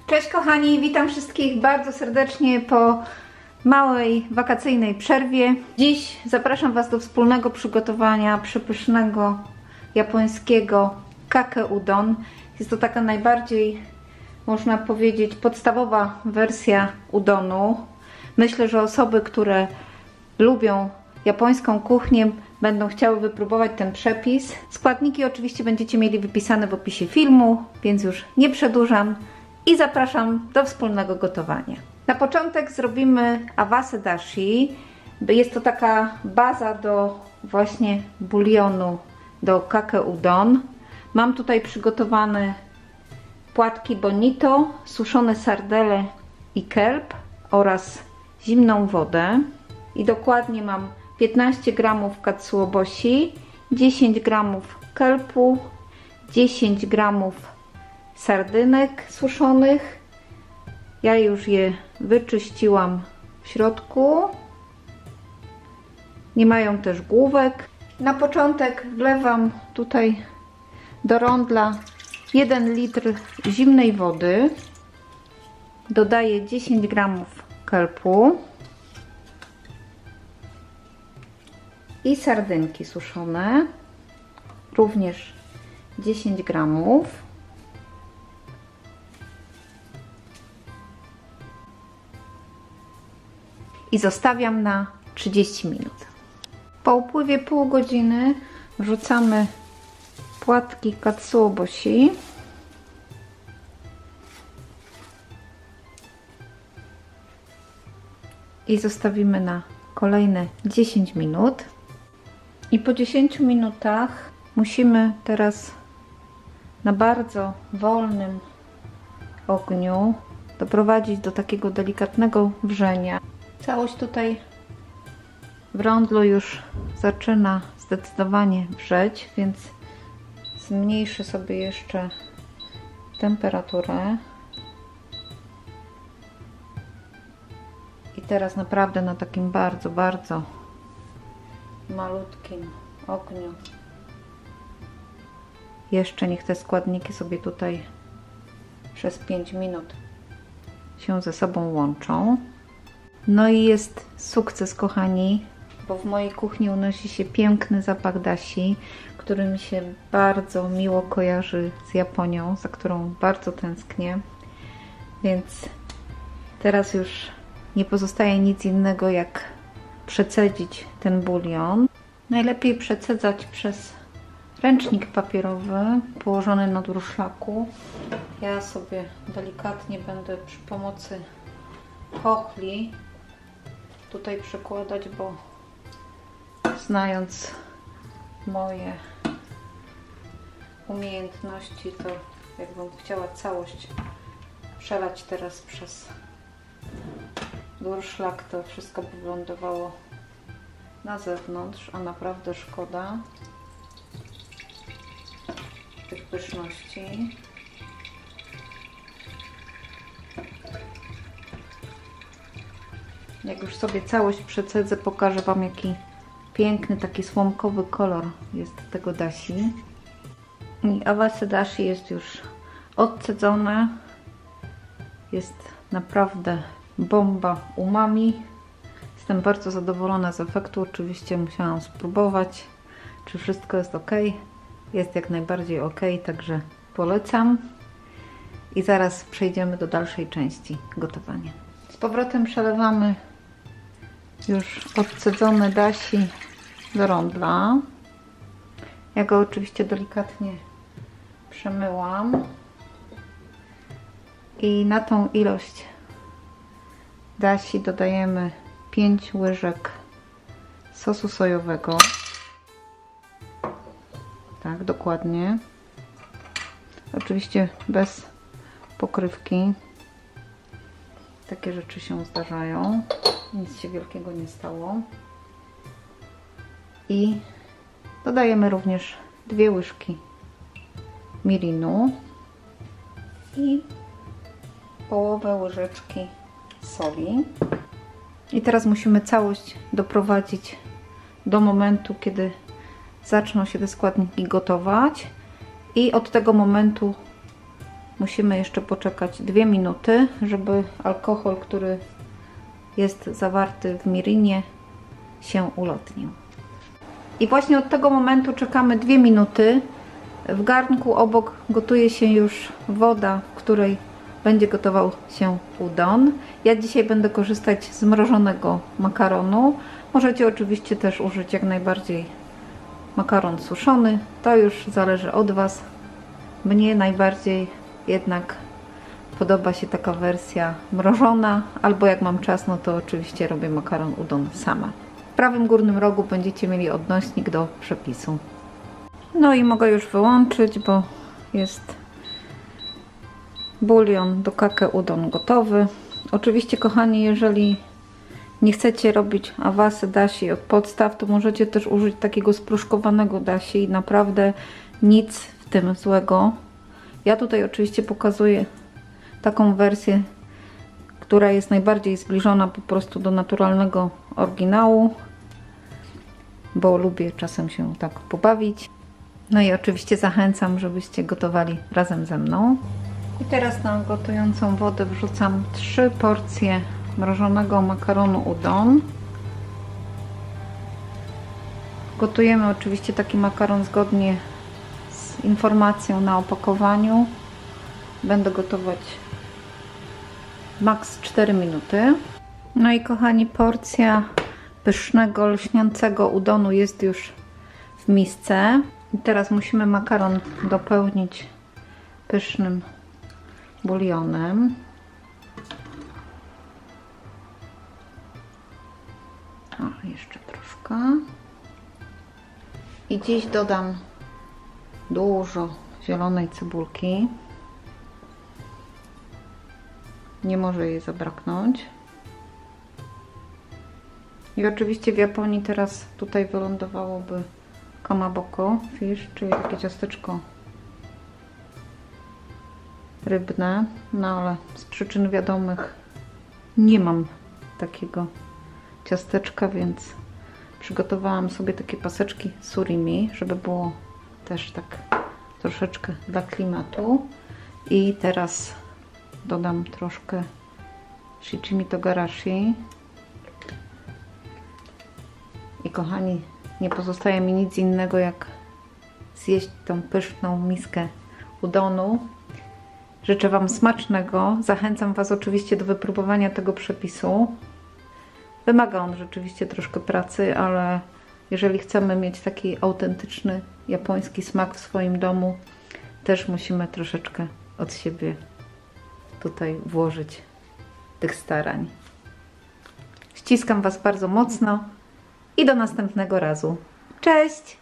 Cześć kochani, witam wszystkich bardzo serdecznie po małej wakacyjnej przerwie. Dziś zapraszam Was do wspólnego przygotowania przepysznego japońskiego kake udon. Jest to taka najbardziej, można powiedzieć, podstawowa wersja udonu. Myślę, że osoby, które lubią japońską kuchnię, będą chciały wypróbować ten przepis. Składniki oczywiście będziecie mieli wypisane w opisie filmu, więc już nie przedłużam i zapraszam do wspólnego gotowania. Na początek zrobimy awase dashi. Jest to taka baza do właśnie bulionu do kake udon. Mam tutaj przygotowane płatki bonito, suszone sardele i kelp oraz zimną wodę. I dokładnie mam 15 g katsuobushi, 10 g kelpu, 10 g sardynek suszonych. Ja już je wyczyściłam w środku. Nie mają też główek. Na początek wlewam tutaj do rondla 1 litr zimnej wody. Dodaję 10 g kelpu i sardynki suszone, również 10 g. I zostawiam na 30 minut. Po upływie pół godziny wrzucamy płatki katsuobushi i zostawimy na kolejne 10 minut. I po 10 minutach musimy teraz na bardzo wolnym ogniu doprowadzić do takiego delikatnego wrzenia. Całość tutaj w rondlu już zaczyna zdecydowanie wrzeć, więc zmniejszę sobie jeszcze temperaturę. I teraz naprawdę na takim bardzo malutkim ogniu jeszcze niech te składniki sobie tutaj przez 5 minut się ze sobą łączą. No i jest sukces, kochani, bo w mojej kuchni unosi się piękny zapach dashi, który mi się bardzo miło kojarzy z Japonią, za którą bardzo tęsknię. Więc teraz już nie pozostaje nic innego jak przecedzić ten bulion. Najlepiej przecedzać przez ręcznik papierowy położony na durszlaku. Ja sobie delikatnie będę przy pomocy chochli tutaj przekładać, bo znając moje umiejętności, to jakbym chciała całość przelać teraz przez durszlak, to wszystko by wylądowało na zewnątrz, a naprawdę szkoda tych pyszności. Jak już sobie całość przecedzę, pokażę Wam, jaki piękny, taki słomkowy kolor jest tego dashi. I awase dashi jest już odcedzone. Jest naprawdę bomba umami. Jestem bardzo zadowolona z efektu. Oczywiście musiałam spróbować, czy wszystko jest ok. Jest jak najbardziej ok, także polecam. I zaraz przejdziemy do dalszej części gotowania. Z powrotem przelewamy już odcedzone dashi do rondla. Ja go oczywiście delikatnie przemyłam. I na tą ilość dashi dodajemy 5 łyżek sosu sojowego. Tak, dokładnie. Oczywiście bez pokrywki. Takie rzeczy się zdarzają. Nic się wielkiego nie stało. I dodajemy również 2 łyżki mirinu i połowę łyżeczki soli. I teraz musimy całość doprowadzić do momentu, kiedy zaczną się te składniki gotować. I od tego momentu musimy jeszcze poczekać 2 minuty, żeby alkohol, który jest zawarty w mirinie, się ulotnił. I właśnie od tego momentu czekamy 2 minuty. W garnku obok gotuje się już woda, w której będzie gotował się udon. Ja dzisiaj będę korzystać z mrożonego makaronu. Możecie oczywiście też użyć jak najbardziej makaron suszony. To już zależy od Was. Mnie najbardziej jednak podoba się taka wersja mrożona, albo jak mam czas, no to oczywiście robię makaron udon sama. W prawym górnym rogu będziecie mieli odnośnik do przepisu. No i mogę już wyłączyć, bo jest bulion do kake udon gotowy. Oczywiście, kochani, jeżeli nie chcecie robić awasy dashi od podstaw, to możecie też użyć takiego spruszkowanego dashi i naprawdę nic w tym złego. Ja tutaj oczywiście pokazuję taką wersję, która jest najbardziej zbliżona po prostu do naturalnego oryginału, bo lubię czasem się tak pobawić. No i oczywiście zachęcam, żebyście gotowali razem ze mną. I teraz na gotującą wodę wrzucam 3 porcje mrożonego makaronu udon. Gotujemy oczywiście taki makaron zgodnie z informacją na opakowaniu. Będę gotować maks 4 minuty. No i kochani, porcja pysznego, lśniącego udonu jest już w misce. I teraz musimy makaron dopełnić pysznym bulionem. O, jeszcze troszkę. I dziś dodam dużo zielonej cebulki. Nie może jej zabraknąć. I oczywiście w Japonii teraz tutaj wylądowałoby kamaboko fish, czyli takie ciasteczko rybne, no ale z przyczyn wiadomych nie mam takiego ciasteczka, więc przygotowałam sobie takie paseczki surimi, żeby było też tak troszeczkę dla klimatu. I teraz dodam troszkę shichimi togarashi. I kochani, nie pozostaje mi nic innego jak zjeść tą pyszną miskę udonu. Życzę Wam smacznego. Zachęcam Was oczywiście do wypróbowania tego przepisu. Wymaga on rzeczywiście troszkę pracy, ale jeżeli chcemy mieć taki autentyczny japoński smak w swoim domu, też musimy troszeczkę od siebie tutaj włożyć tych starań. Ściskam Was bardzo mocno i do następnego razu. Cześć!